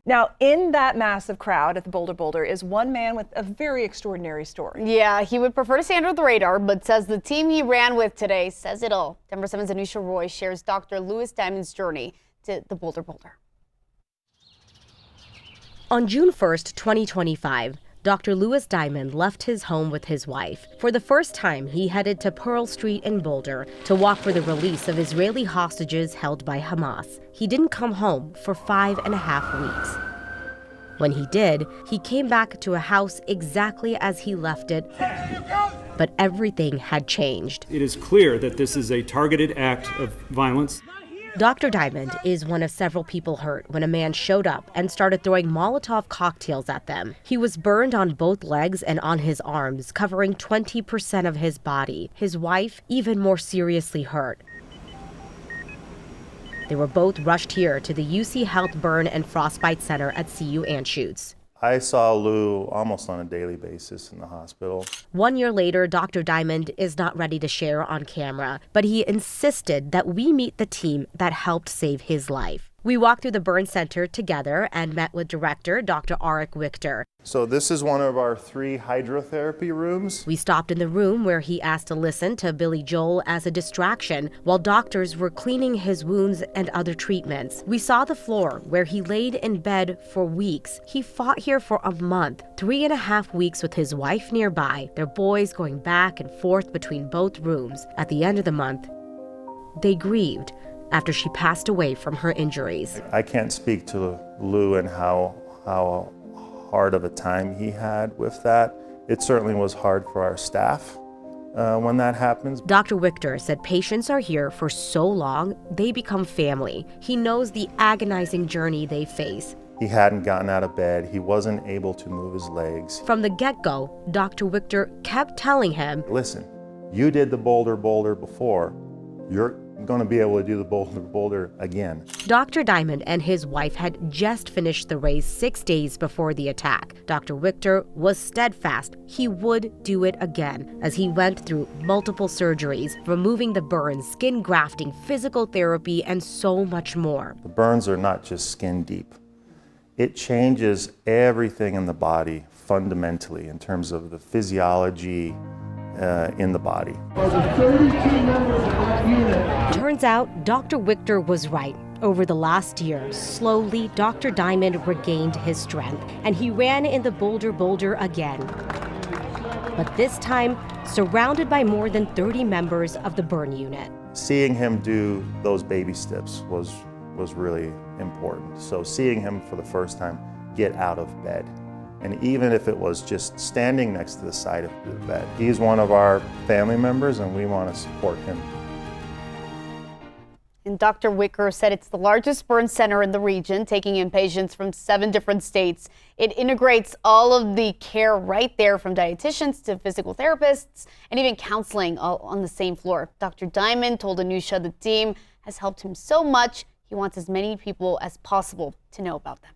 Now, in that massive crowd at the Boulder is one man with a very extraordinary story. Yeah, he would prefer to stay under the radar, but says the team he ran with today says it all. Denver 7's Anusha Roy shares Dr. Lewis Diamond's journey to the Boulder. On June 1st, 2025, Dr. Lewis Diamond left his home with his wife. For the first time, he headed to Pearl Street in Boulder to walk for the release of Israeli hostages held by Hamas. He didn't come home for 5.5 weeks. When he did, he came back to a house exactly as he left it, but everything had changed. It is clear that this is a targeted act of violence. Dr. Diamond is one of several people hurt when a man showed up and started throwing Molotov cocktails at them. He was burned on both legs and on his arms, covering 20% of his body. His wife, even more seriously hurt. They were both rushed here to the UC Health Burn and Frostbite Center at CU Anschutz. I saw Lou almost on a daily basis in the hospital. 1 year later, Dr. Diamond is not ready to share on camera, but he insisted that we meet the team that helped save his life. We walked through the burn center together and met with director Dr. Arik Wichter. So this is one of our 3 hydrotherapy rooms. We stopped in the room where he asked to listen to Billy Joel as a distraction while doctors were cleaning his wounds and other treatments. We saw the floor where he laid in bed for weeks. He fought here for a month, 3.5 weeks with his wife nearby, their boys going back and forth between both rooms. At the end of the month, they grieved after she passed away from her injuries. I can't speak to Lou and how hard of a time he had with that. It certainly was hard for our staff when that happens. Dr. Wichter said patients are here for so long, they become family. He knows the agonizing journey they face. He hadn't gotten out of bed. He wasn't able to move his legs. From the get-go, Dr. Wichter kept telling him, listen, you did the Boulder before. You're going to be able to do the Boulder again. Dr. Diamond and his wife had just finished the race 6 days before the attack. Dr. Wichter was steadfast. He would do it again as he went through multiple surgeries, removing the burns, skin grafting, physical therapy, and so much more. The burns are not just skin deep. It changes everything in the body fundamentally in terms of the physiology in the body. Turns out Dr. Wichter was right. Over the last year, slowly, Dr. Diamond regained his strength, and he ran in the Boulder again. But this time, surrounded by more than 30 members of the burn unit. Seeing him do those baby steps was really important. So seeing him for the first time get out of bed, and even if it was just standing next to the side of the bed. He's one of our family members and we want to support him. And Dr. Wichter said it's the largest burn center in the region, taking in patients from 7 different states. It integrates all of the care right there, from dietitians to physical therapists and even counseling, all on the same floor. Dr. Diamond told Anusha the team has helped him so much. He wants as many people as possible to know about them.